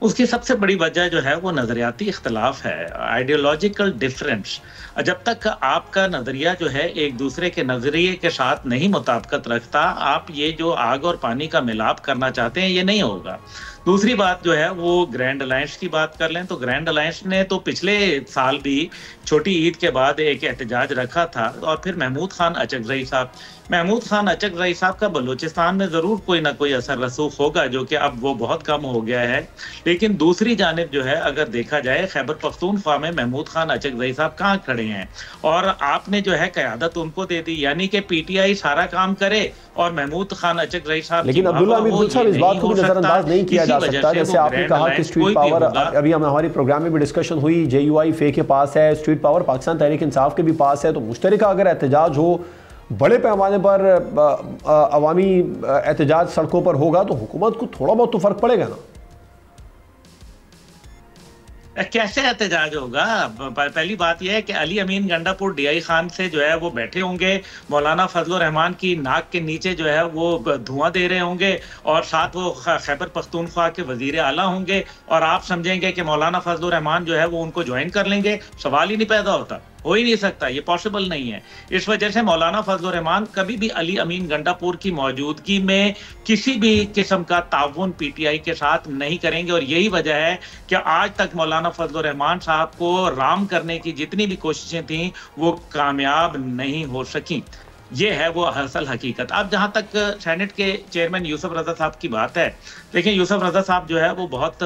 उसकी सबसे बड़ी वजह जो है वो नजरियाती इख्तलाफ है, आइडियोलॉजिकल डिफरेंस। जब तक आपका नजरिया जो है एक दूसरे के नजरिए के साथ नहीं मुताबिकत रखता, आप ये जो आग और पानी का मिलाप करना चाहते हैं ये नहीं होगा। दूसरी बात जो है वो ग्रैंड अलायंस की बात कर लें तो ग्रैंड अलायंस ने तो पिछले साल भी छोटी ईद के बाद एक एहतजाज रखा था, और फिर महमूद खान अचकजई साहब का बलूचिस्तान में ज़रूर कोई ना कोई असर रसूख होगा, जो कि अब वो बहुत कम हो गया है। लेकिन दूसरी जानिब जो है अगर देखा जाए खैबर पख्तूनख्वा में महमूद खान अचकजई साहब कहाँ खड़े हैं, और आपने जो है क़यादत उनको दे दी, यानी कि पीटीआई सारा काम करे और महमूद खान अचकजई साहब। लेकिन अब्दुल्ला हमीद गुल साहब इस बात को नजरअंदाज नहीं किया जा सकता, जैसे आपने कहा कि स्ट्रीट पावर, अभी हमारी प्रोग्राम में भी डिस्कशन हुई, JUIF के पास है स्ट्रीट पावर, पाकिस्तान तहरीक इंसाफ के भी पास है, तो मुश्तरका अगर एहतजाज हो, बड़े पैमाने पर अवामी एहतजाज सड़कों पर होगा, तो हुकूमत को थोड़ा बहुत तो फर्क पड़ेगा ना। कैसे एहतजाज होगा? पहली बात यह है कि अली अमीन गंडापुर DI खान से जो है वो बैठे होंगे, मौलाना फजलुर रहमान की नाक के नीचे जो है वो धुआं दे रहे होंगे, और साथ वो खैबर पख्तूनख्वा के वजीर आला होंगे, और आप समझेंगे कि मौलाना फजलुर रहमान जो है वो उनको ज्वाइन कर लेंगे। सवाल ही नहीं पैदा होता, हो ही नहीं सकता, ये पॉसिबल नहीं है। इस वजह से मौलाना फजलुर रहमान कभी भी अली अमीन गंडापुर की मौजूदगी में किसी भी किस्म का ताउन पीटीआई के साथ नहीं करेंगे, और यही वजह है कि आज तक मौलाना फजलुर रहमान साहब को राम करने की जितनी भी कोशिशें थी वो कामयाब नहीं हो सकी। ये है वो असल हकीकत। अब जहाँ तक सेनेट के चेयरमैन यूसुफ रज़ा साहब की बात है, देखिए यूसुफ रज़ा साहब जो है वो बहुत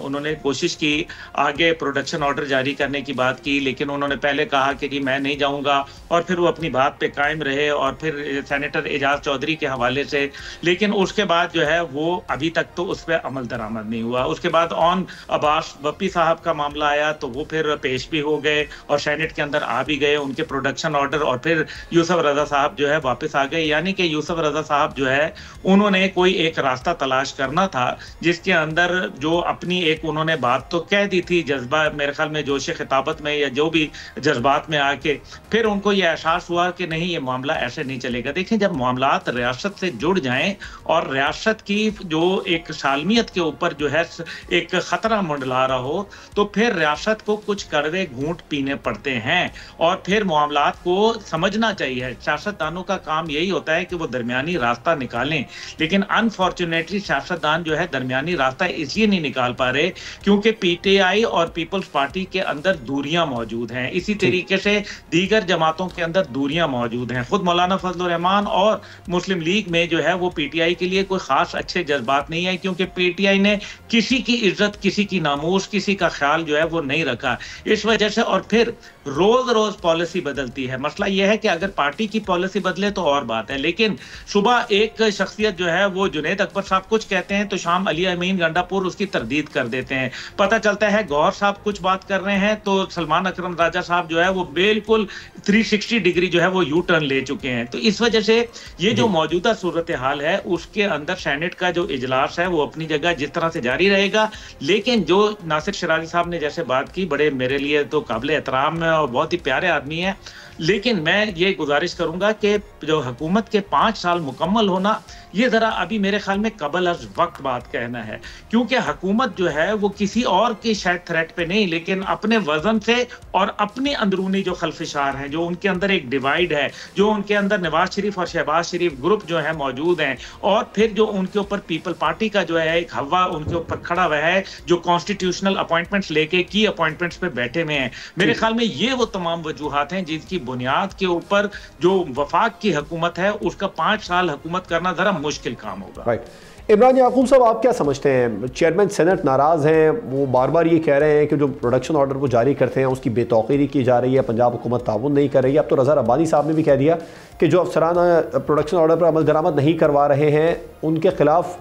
उन्होंने कोशिश की आगे प्रोडक्शन ऑर्डर जारी करने की बात की, लेकिन उन्होंने पहले कहा कि जी मैं नहीं जाऊंगा, और फिर वो अपनी बात पे कायम रहे, और फिर सेनेटर एजाज चौधरी के हवाले से, लेकिन उसके बाद जो है वो अभी तक तो उस पर अमल दरामद नहीं हुआ। उसके बाद ऑन अब्बास बप्पी साहब का मामला आया तो वो फिर पेश भी हो गए और सेनेट के अंदर आ भी गए उनके प्रोडक्शन ऑर्डर, और फिर यूसुफ रज़ा साहब जो है वापस आ गए। यानी कि यूसुफ रज़ा साहब जो है उन्होंने कोई एक रास्ता तलाश करना था जिसके अंदर जो अपनी एक उन्होंने बात तो कह दी थी, जज्बा मेरे ख्याल में जोश खिताबत में या जो भी जज्बात में आके, फिर उनको ये एहसास हुआ कि नहीं ये मामला ऐसे नहीं चलेगा। देखिए जब मामलात रियासत से जुड़ जाएं और रियासत की जो एक सालमियत के ऊपर जो है एक खतरा मंडला रहा हो, तो फिर रियासत को कुछ कड़वे घूंट पीने पड़ते हैं, और फिर मामलात को समझना चाहिए। सियासतदानों का काम यही होता है कि वो दरमियानी रास्ता निकालें, लेकिन अनफॉर्चुनेटली सियासतदान जो है दरमियानी रास्ता इसलिए नहीं निकाल पा रहे क्योंकि पीटीआई और पीपल्स पार्टी के अंदर दूरियां मौजूद हैं। इसी तरीके से दीगर जमातों के अंदर दूरियां मौजूद हैं। खुद मौलाना फजलुर रहमान और मुस्लिम लीग में जो है वो पीटीआई के लिए कोई खास अच्छे जज्बात नहीं है, क्योंकि पीटीआई ने किसी की इज्जत, किसी की नामूस, किसी का ख्याल जो है वो नहीं रखा। इस वजह से और फिर रोज रोज पॉलिसी बदलती है। मसला यह है कि अगर पार्टी की पॉलिसी बदले तो और बात है, लेकिन सुबह एक शख्सियत जो है वो जुनैद अकबर साहब कुछ कहते हैं तो शाम अली अमीन गंडापुर उसकी तरदीद कर देते हैं। पता चलता है गौहर साहब कुछ बात कर रहे हैं तो सलमान अकरम राजा साहब जो है वो बिल्कुल 360 डिग्री जो है वो यू टर्न ले चुके हैं। तो इस वजह से ये जो मौजूदा सूरत हाल है उसके अंदर सेनेट का जो इजलास है वो अपनी जगह जिस तरह से जारी रहेगा, लेकिन जो नासिर शराजी साहब ने जैसे बात की, बड़े मेरे लिए तो काबिल एहतराम है और बहुत ही प्यारे आदमी है, लेकिन मैं ये गुजारिश करूंगा कि जो हुकूमत के 5 साल मुकम्मल होना ये जरा अभी मेरे ख्याल में कबल अज वक्त बात कहना है, क्योंकि हुकूमत जो है वो किसी और की शायद थ्रेट पे नहीं लेकिन अपने वजन से और अपनी अंदरूनी जो खलफिशार हैं, जो उनके अंदर एक डिवाइड है, जो उनके अंदर नवाज शरीफ और शहबाज शरीफ ग्रुप जो है मौजूद हैं, और फिर जो उनके ऊपर पीपल पार्टी का जो है एक हवा उनके ऊपर खड़ा हुआ है जो कॉन्स्टिट्यूशनल अपॉइंटमेंट्स लेके की अपॉइंटमेंट्स पे बैठे हुए हैं। मेरे ख्याल में ये वो तमाम वजूहात हैं जिनकी बुनियाद के ऊपर जो वफाक की हुकूमत है उसका 5 साल हुकूमत करना जरा मुश्किल काम होगा। राइट। इमरान याकूब साहब, आप क्या समझते हैं? चेयरमैन सेनेट नाराज़ हैं, वो बार बार ये कह रहे हैं कि जो प्रोडक्शन ऑर्डर वो जारी करते हैं उसकी बेतौकीरी की जा रही है, पंजाब हुकूमत ताउन नहीं कर रही है। अब तो रज़ा रब्बानी साहब ने भी कह दिया कि जो अफसराना प्रोडक्शन ऑर्डर पर अमल दरामद नहीं करवा रहे हैं उनके खिलाफ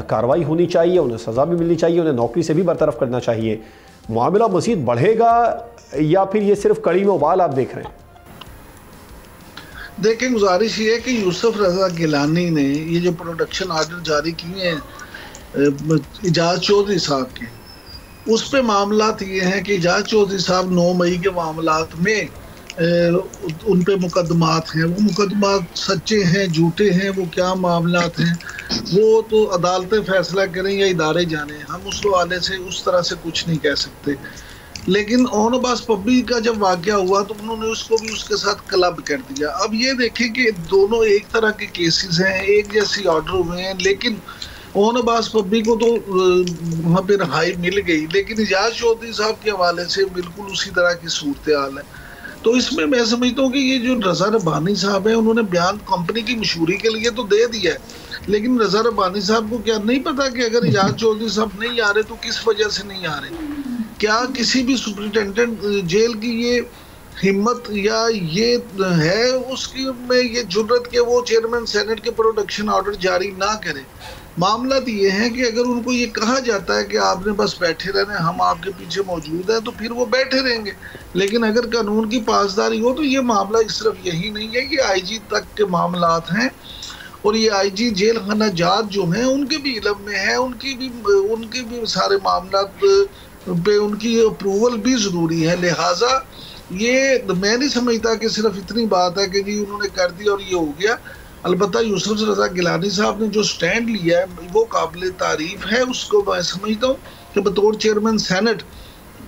कार्रवाई होनी चाहिए, उन्हें सज़ा भी मिलनी चाहिए, उन्हें नौकरी से भी बरतरफ करना चाहिए। मामला मज़ीद बढ़ेगा या फिर ये सिर्फ कड़ी में उबाल आप देख रहे हैं? देखें, गुजारिश ये है कि यूसुफ रजा गिलानी ने ये जो प्रोडक्शन ऑर्डर जारी किए हैं इजाज चौधरी साहब के, उस पे मामलात ये हैं कि इजाज चौधरी साहब 9 मई के मामलात में उन पे मुकदमात हैं। वो मुकदमात सच्चे हैं झूठे हैं, वो क्या मामलात हैं वो तो अदालतें फैसला करें या इदारे जाने, हम उस हवाले से उस तरह से कुछ नहीं कह सकते। लेकिन ओन अब्बास पब्बी का जब वाक़या हुआ तो उन्होंने उसको भी उसके साथ क्लब कर दिया। अब ये देखें कि दोनों एक तरह के केसेस हैं, एक जैसी ऑर्डर हुए हैं, लेकिन ओन अब्बास पब्बी को तो वहाँ पे रिहाई मिल गई, लेकिन इजाज चौधरी साहब के हवाले से बिल्कुल उसी तरह की सूरत हाल है। तो इसमें मैं समझता हूँ कि ये जो रज़ा रब्बानी साहब है उन्होंने बयान कंपनी की मशहूरी के लिए तो दे दिया है, लेकिन रज़ा रब्बानी साहब को क्या नहीं पता कि अगर इजाज चौधरी साहब नहीं आ रहे तो किस वजह से नहीं आ रहे? क्या किसी भी सुपरिटेंडेंट जेल की ये हिम्मत या ये है उसकी में ये जुर्रत के वो चेयरमैन सेनेट के प्रोडक्शन ऑर्डर जारी ना करे? मामला तो ये है कि अगर उनको ये कहा जाता है कि आपने बस बैठे रहना, हम आपके पीछे मौजूद हैं, तो फिर वो बैठे रहेंगे। लेकिन अगर कानून की पासदारी हो तो ये मामला सिर्फ यही नहीं है कि आईजी तक के मामलात हैं, और ये आईजी जेल खाना जात जो हैं उनके भी इल्म में है, उनके भी सारे मामलात पे उनकी अप्रूवल भी ज़रूरी है। लिहाजा ये मैं नहीं समझता कि सिर्फ इतनी बात है कि जी उन्होंने कर दिया और ये हो गया। अलबत्ता यूसुफ रजा गिलानी साहब ने जो स्टैंड लिया है वो काबिल तारीफ है, उसको मैं समझता हूँ कि बतौर चेयरमैन सेनेट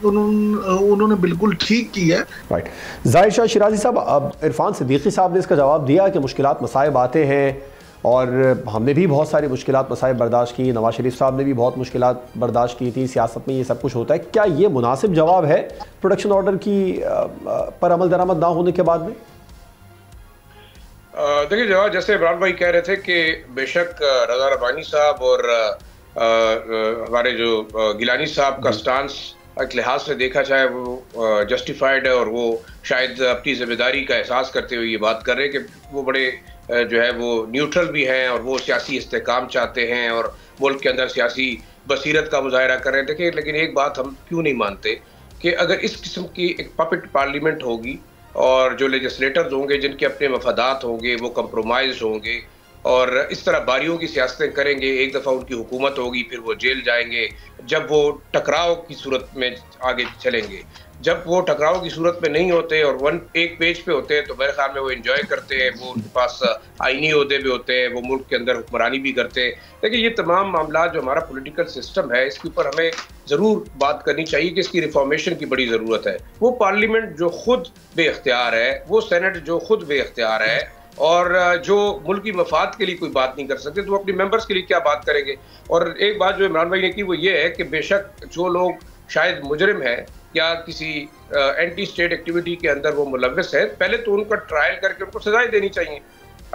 उन्होंने बिल्कुल ठीक किया है। राइट। ज़ाहिर शाह शिराजी साहब, अब इरफान सिद्दीकी साहब ने इसका जवाब दिया कि मुश्किलात मसाइब आते हैं और हमने भी बहुत सारी मुश्किलात मसाइब बर्दाश्त की, नवाज शरीफ साहब ने भी बहुत मुश्किलात बर्दाश्त की थी, सियासत में ये सब कुछ होता है। क्या ये मुनासिब जवाब है प्रोडक्शन ऑर्डर की पर अमल दरामद ना होने के बाद में? देखिए, जवाब जैसे इमरान भाई कह रहे थे कि बेशक रज़ा रब्बानी साहब और हमारे जो गिलानी साहब का स्टांस एक लिहाज से देखा जाए वो जस्टिफाइड है, और वो शायद अपनी जिम्मेदारी का एहसास करते हुए ये बात कर रहे हैं कि वो बड़े जो है वो न्यूट्रल भी हैं और वो सियासी इस्तेकाम चाहते हैं और मुल्क के अंदर सियासी बसीरत का मुजाहरा कर रहे हैं। देखिए, लेकिन एक बात हम क्यों नहीं मानते कि अगर इस किस्म की एक पपेट पार्लियामेंट होगी और जो लेजिस्लेटर्स होंगे जिनके अपने मफादात होंगे वो कंप्रोमाइज होंगे और इस तरह बारियों की सियासतें करेंगे, एक दफ़ा उनकी हुकूमत होगी, फिर वो जेल जाएंगे, जब वो टकराव की सूरत में आगे चलेंगे। जब वो टकराव की सूरत में नहीं होते और एक पेज पे होते हैं तो मेरे ख्याल में वो एंजॉय करते हैं, वो उनके पास आईनी ओहदे भी होते हैं, वो मुल्क के अंदर हुक्मरानी भी करते हैं। देखिए, ये तमाम मामला जो हमारा पॉलिटिकल सिस्टम है इसके ऊपर हमें ज़रूर बात करनी चाहिए कि इसकी रिफॉर्मेशन की बड़ी ज़रूरत है। वो पार्लियामेंट जो खुद बेख्तियार है, वो सेनेट जो खुद बेख्तियार है और जो मुल्की मफाद के लिए कोई बात नहीं कर सकते, तो वो अपनी मेंबर्स के लिए क्या बात करेंगे। और एक बात जो इमरान भाई ने की वो ये है कि बेशक जो लोग शायद मुजरिम है या किसी एंटी स्टेट एक्टिविटी के अंदर वो मुलव्वस है, पहले तो उनका ट्रायल करके उनको सजाएं देनी चाहिए।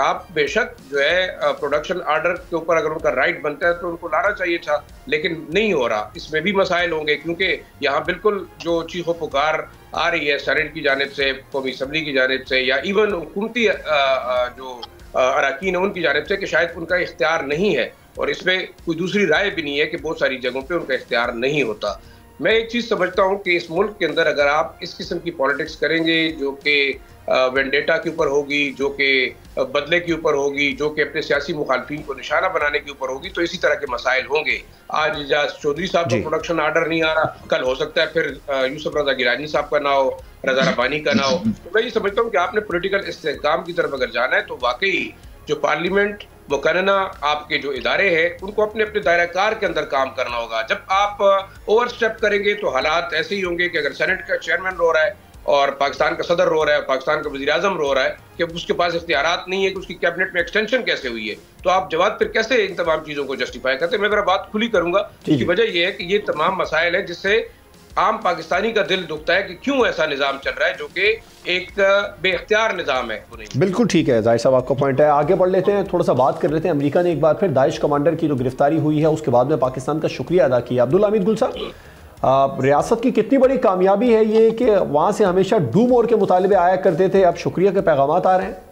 आप बेशक जो है प्रोडक्शन आर्डर के ऊपर अगर उनका राइट बनता है तो उनको लाना चाहिए था, लेकिन नहीं हो रहा। इसमें भी मसाइल होंगे क्योंकि यहाँ बिल्कुल जो चीखो पुकार आ रही है सेनेट की जानिब से, कौमी असम्बली की जानिब से, या इवन हुकूमती जो अरकान है उनकी जानिब से कि शायद उनका इख्तियार नहीं है, और इसमें कोई दूसरी राय भी नहीं है कि बहुत सारी जगहों पे उनका इख्तियार नहीं होता। मैं एक चीज़ समझता हूँ कि इस मुल्क के अंदर अगर आप इस किस्म की पॉलिटिक्स करेंगे जो कि वेंडेटा के ऊपर होगी, जो कि बदले के ऊपर होगी, जो कि अपने सियासी मुखालफिन को निशाना बनाने के ऊपर होगी, तो इसी तरह के मसाइल होंगे। आज इजाज चौधरी साहब का प्रोडक्शन आर्डर नहीं आ रहा, कल हो सकता है फिर यूसुफ रजा गिलानी साहब का ना हो, रजा रब्बानी का ना हो। तो मैं ये समझता हूँ कि आपने पोलिटिकल इस्तेहकाम की तरफ अगर जाना है तो वाकई जो पार्लियामेंट मुकन्ना आपके जो इदारे हैं उनको अपने अपने दायरा कार के अंदर काम करना होगा। जब आप ओवर स्टेप करेंगे तो हालात ऐसे ही होंगे कि अगर सेनेट का चेयरमैन रो रहा है और पाकिस्तान का सदर रो रहा है, पाकिस्तान का वज़ीर आज़म रो रहा है कि उसके पास इख्तियारात नहीं है कि उसकी कैबिनेट में एक्सटेंशन कैसे हुई है, तो आप जवाब फिर कैसे इन तमाम चीज़ों को जस्टिफाई करते हैं। मैं ज़रा बात खुली करूंगा, इसकी वजह यह है कि ये तमाम मसाइल हैं जिससे आम पाकिस्तानी का दिल दुखता है कि क्यों ऐसा निज़ाम चल रहा है जो कि एक बेख्तियार निज़ाम है। बिल्कुल ठीक है जाहिर साहब, आपका पॉइंट है। आगे बढ़ लेते हैं, थोड़ा सा बात कर लेते हैं। अमेरिका ने एक बार फिर दाइश कमांडर की जो गिरफ्तारी हुई है उसके बाद में पाकिस्तान का शुक्रिया अदा किया। अब्दुल हमीद गुल साहब, रियासत की कितनी बड़ी कामयाबी है ये कि वहाँ से हमेशा डू मोर के मुतालिबे आया करते थे, अब शुक्रिया के पैगामात आ रहे हैं।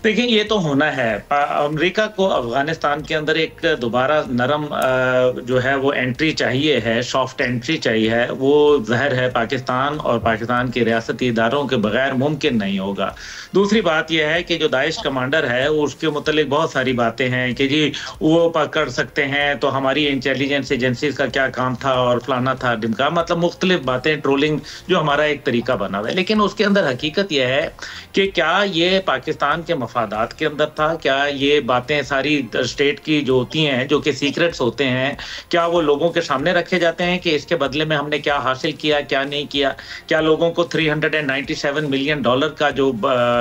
देखिए, ये तो होना है। अमेरिका को अफगानिस्तान के अंदर एक दोबारा नरम जो है वो एंट्री चाहिए है, सॉफ्ट एंट्री चाहिए है। वो ज़हर है पाकिस्तान और पाकिस्तान के रियासती इदारों के बगैर मुमकिन नहीं होगा। दूसरी बात यह है कि जो दाइश कमांडर है उसके मुतलिक बहुत सारी बातें हैं कि जी वो पकड़ सकते हैं तो हमारी इंटेलिजेंस एजेंसीज का क्या काम था और फलाना था डिमका, मतलब मुख्तलिफ बातें, ट्रोलिंग जो हमारा एक तरीका बना हुआ है। लेकिन उसके अंदर हकीकत यह है कि क्या ये पाकिस्तान के मफादात के अंदर था, क्या ये बातें सारी स्टेट की जो होती हैं, जो कि सीक्रेट्स होते हैं, क्या वो लोगों के सामने रखे जाते हैं कि इसके बदले में हमने क्या हासिल किया, क्या नहीं किया? क्या लोगों को $397 मिलियन का जो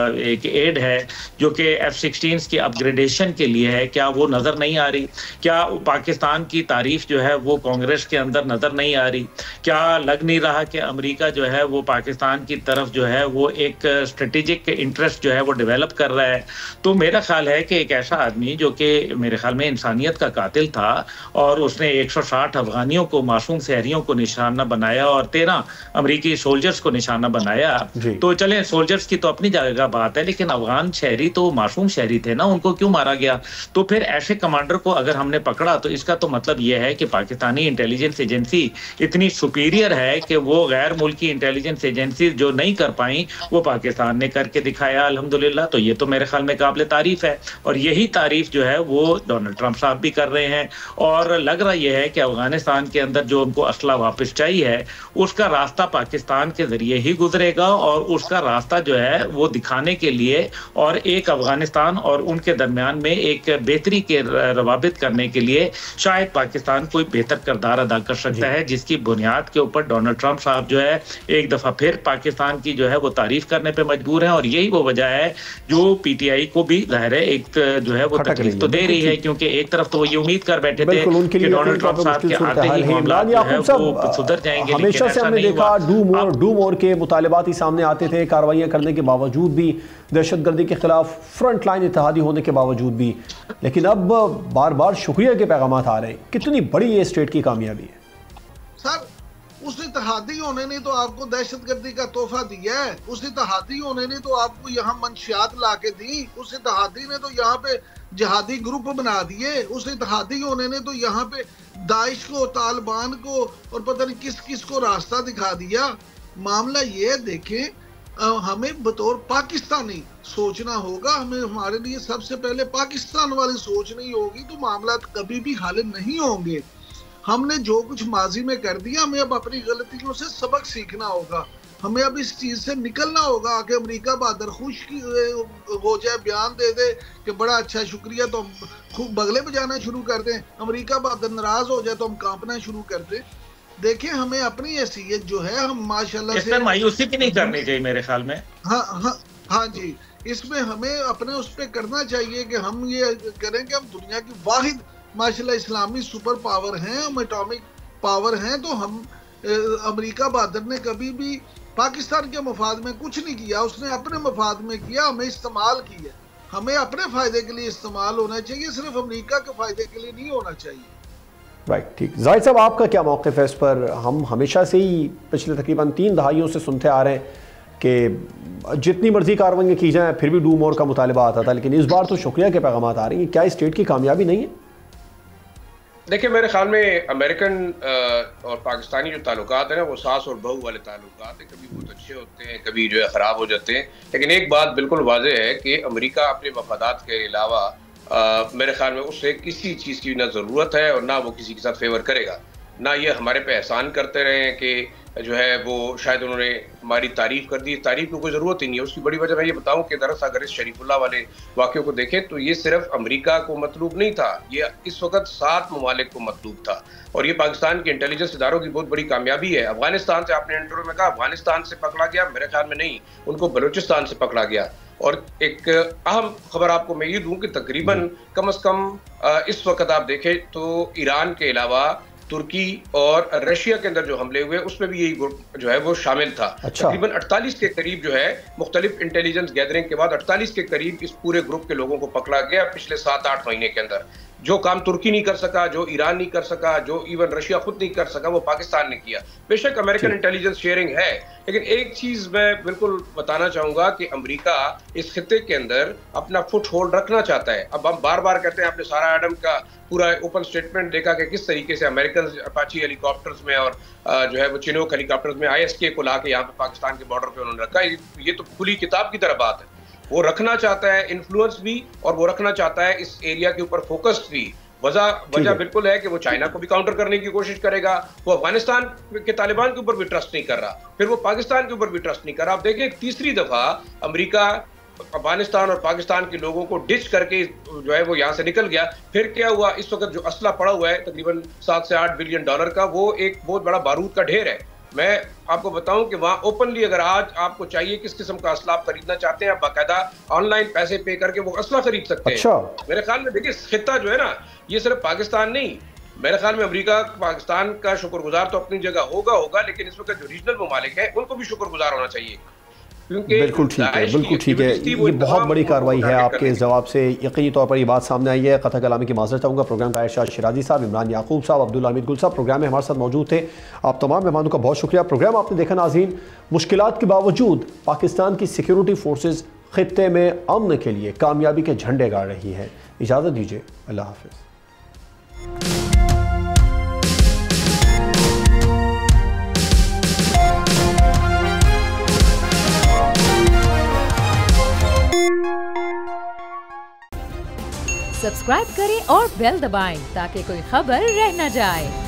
एक एड है जो कि F-16 की अपग्रेडेशन के लिए है, क्या वो नजर नहीं आ रही? क्या पाकिस्तान की तारीफ जो है वो कांग्रेस के अंदर नजर नहीं आ रही? क्या लग नहीं रहा कि अमेरिका जो है वो पाकिस्तान की तरफ जो है वो एक स्ट्रेटेजिक इंटरेस्ट जो है वो डेवलप कर रहा है? तो मेरा ख्याल है कि एक ऐसा आदमी जो कि मेरे ख्याल में इंसानियत का कातिल था और उसने 160 अफगानियों को, मासूम शहरियों को निशाना बनाया और 13 अमेरिकी सोल्जर्स को निशाना बनाया, तो चले सोल्जर्स की तो अपनी जगह बात है, लेकिन अफगान शहरी तो मासूम शहरी थे ना, उनको क्यों मारा गया? तो फिर ऐसे कमांडर को अगर हमने पकड़ा तो इसका तो मतलब यह है कि पाकिस्तानी इंटेलिजेंस एजेंसी इतनी सुपीरियर है कि वो गैर मुल्की इंटेलिजेंस एजेंसी जो नहीं कर पाई वो पाकिस्तान ने करके दिखाया अल्हम्दुलिल्लाह। तो ये तो मेरे ख्याल में काबिल तारीफ है और यही तारीफ जो है वो डोनाल्ड ट्रंप साहब भी कर रहे हैं। और लग रहा यह है कि अफगानिस्तान के अंदर जो उनको असला वापस चाहिए है उसका रास्ता पाकिस्तान के जरिए ही गुजरेगा और उसका रास्ता जो है वो दिखाने के लिए और एक अफगानिस्तान और उनके दरमियान में एक बेहतरी के रवाबित करने के लिए शायद पाकिस्तान कोई बेहतर किरदार अदा कर सकता है, जिसकी बुनियाद के ऊपर डोनाल्ड ट्रंप साहब जो है एक दफा फिर पाकिस्तान की जो है वो तारीफ करने पे मजबूर है। और यही वो वजह है जो पीटीआई को भी जाहिर है एक जो है वो तकलीफ तो दे रही है, क्योंकि एक तरफ तो वो ये उम्मीद कर बैठे थे कि डोनाल्ड ट्रंप साहब के आते ही मामला जो है वो सुधर जाएंगे। हमेशा से हमने देखा डू मोर के मुतालिबात ही सामने आते थे, कार्रवाइयां करने के बावजूद भी, दहशतगर्दी के खिलाफ फ्रंट लाइन इत्तेहादी होने के बावजूद भी, लेकिन अब बार बार शुक्रिया के पैगामात आ रहे हैं। कितनी बड़ी ये स्टेट की कामयाबी है सर। उस इत्तेहादी होने ने तो आपको दहशतगर्दी का तोहफा दिया है, उस इत्तेहादी होने ने तो आपको यहाँ मंशियात ला के दी, उस इत्तेहादी ने तो यहाँ पे जिहादी ग्रुप बना दिए, उस इत्तेहादी होने ने तो यहाँ पे दाइश को, तालिबान को और पता नहीं किस किस को रास्ता दिखा दिया। मामला ये देखें, हमें बतौर पाकिस्तानी सोचना होगा, हमें हमारे लिए सबसे पहले पाकिस्तान वाली सोच नहीं होगी तो मामला कभी भी हल नहीं होंगे। हमने जो कुछ माजी में कर दिया, हमें अब अपनी गलतियों से सबक सीखना होगा, हमें अब इस चीज से निकलना होगा कि अमेरिका बहादुर खुश हो जाए, बयान दे दे कि बड़ा अच्छा शुक्रिया तो हम खूब बगले बजाना शुरू कर दें, अमेरिका बहादुर नाराज हो जाए तो हम कांपना शुरू कर दें। देखिए, हमें अपनी हैसियत जो है, हम माशाल्लाह से मायूसी भी नहीं करनी चाहिए मेरे ख्याल में। हाँ जी, इसमें हमें अपने उस पर करना चाहिए कि हम ये करें कि हम दुनिया की वाहिद माशाल्लाह इस्लामी सुपर पावर हैं, हम एटॉमिक पावर हैं, तो हम अमेरिका बहादुर ने कभी भी पाकिस्तान के मफाद में कुछ नहीं किया, उसने अपने मफाद में किया, हमें इस्तेमाल किया। हमें अपने फायदे के लिए इस्तेमाल होना चाहिए, सिर्फ अमेरिका के फायदे के लिए नहीं होना चाहिए। राइट, ठीक। जाहिद साहब, आपका क्या मौक़िफ़ है इस पर? हम हमेशा से ही पिछले तकरीबन 3 दहाइयों से सुनते आ रहे हैं कि जितनी मर्जी कार्रवाइयाँ की जाएँ फिर भी डू मोर का मुतालिबा आता था, लेकिन इस बार तो शुक्रिया के पैगाम आ रही हैं। क्या स्टेट की कामयाबी नहीं है? देखिए, मेरे ख्याल में अमेरिकन और पाकिस्तानी जो ताल्लुकात हैं ना, वो सास और बहू वाले ताल्लुकात हैं। कभी बहुत अच्छे होते हैं, कभी जो है ख़राब हो जाते हैं। लेकिन एक बात बिल्कुल वाज़ेह है कि अमेरिका अपने मफादात के अलावा मेरे ख्याल में उसे किसी चीज़ की ना ज़रूरत है और ना वो किसी के साथ फेवर करेगा। ना ये हमारे पे एहसान करते रहे हैं कि जो है वो शायद उन्होंने हमारी तारीफ़ कर दी। तारीफ़ की कोई ज़रूरत ही नहीं है। उसकी बड़ी वजह मैं ये बताऊं कि दरअसल अगर इस शरीफुल्लाह वाले वाक़े को देखें तो ये सिर्फ अमेरिका को मतलूब नहीं था, ये इस वक्त 7 ममालिक को मतलूब था। और ये पाकिस्तान के इंटेलिजेंस इदारों की बहुत बड़ी कामयाबी है। अफगानिस्तान से, आपने इंटरव्यू में कहा अफगानिस्तान से पकड़ा गया, मेरे ख्याल में नहीं, उनको बलूचिस्तान से पकड़ा गया। और एक अहम खबर आपको मैं ये दूं कि तकरीबन कम से कम इस वक्त आप देखें तो ईरान के अलावा तुर्की और रशिया के अंदर जो हमले हुए उसमें भी यही ग्रुप जो है वो शामिल था। अच्छा। तकरीबन 48 के करीब जो है मुख्तलिफ इंटेलिजेंस गैदरिंग के बाद 48 के करीब इस पूरे ग्रुप के लोगों को पकड़ा गया पिछले 7-8 महीने के अंदर। जो काम तुर्की नहीं कर सका, जो ईरान नहीं कर सका, जो इवन रशिया खुद नहीं कर सका, वो पाकिस्तान ने किया। बेशक अमेरिकन इंटेलिजेंस शेयरिंग है, लेकिन एक चीज मैं बिल्कुल बताना चाहूंगा कि अमेरिका इस खित्ते के अंदर अपना फुट होल्ड रखना चाहता है। अब हम बार बार कहते हैं, आपने सारा एडम का पूरा ओपन स्टेटमेंट देखा कि किस तरीके से अमेरिकन अपाची हेलीकॉप्टर्स में और जो है वो चिनोक हेलीकॉप्टर्स में ISK को ला के यहाँ पे पाकिस्तान के बॉर्डर पे उन्होंने रखा। ये तो खुली किताब की तरह बात है। वो रखना चाहता है इन्फ्लुएंस भी, और वो रखना चाहता है इस एरिया के ऊपर फोकस भी। वजह बिल्कुल है कि वो चाइना को भी काउंटर करने की कोशिश करेगा, वो अफगानिस्तान के तालिबान के ऊपर भी ट्रस्ट नहीं कर रहा, फिर वो पाकिस्तान के ऊपर भी ट्रस्ट नहीं कर रहा। आप देखिए, तीसरी दफा अमेरिका अफगानिस्तान और पाकिस्तान के लोगों को डिच करके जो है वो यहाँ से निकल गया। फिर क्या हुआ, इस वक्त जो असला पड़ा हुआ है तकरीबन 7 से 8 बिलियन डॉलर का, वो एक बहुत बड़ा बारूद का ढेर है। मैं आपको बताऊं कि वहां ओपनली अगर आज आपको चाहिए किस किस्म का असला आप खरीदना चाहते हैं, आप बाकायदा ऑनलाइन पैसे पे करके वो असला खरीद सकते हैं। अच्छा। मेरे ख्याल में देखिए, खित्ता जो है ना, ये सिर्फ पाकिस्तान नहीं, मेरे ख्याल में अमेरिका पाकिस्तान का शुक्रगुजार तो अपनी जगह होगा, लेकिन इस वक्त जो रीजनल ममालिक है उनको भी शुक्रगुजार होना चाहिए। बिल्कुल ठीक है, बिल्कुल ठीक है। ये बहुत बड़ी कार्रवाई है। आपके इस जवाब से यकीनी तौर पर ये बात सामने आई है। कथा कलामी की माजरत चाहूँगा। प्रोग्राम का शाह शिराजी साहब, इमरान याकूब साहब, अब्दुल हमीद गुल साहब प्रोग्राम में हमारे साथ मौजूद थे। आप तमाम मेहमानों का बहुत शुक्रिया। प्रोग्राम आपने देखा नाज़रीन, मुश्किलात के बावजूद पाकिस्तान की सिक्योरिटी फोर्सेज खित्ते में अमन के लिए कामयाबी के झंडे गाड़ रही हैं। इजाज़त दीजिए, अल्लाह हाफ़िज़। सब्सक्राइब करें और बेल दबाएं ताकि कोई खबर रह न जाए।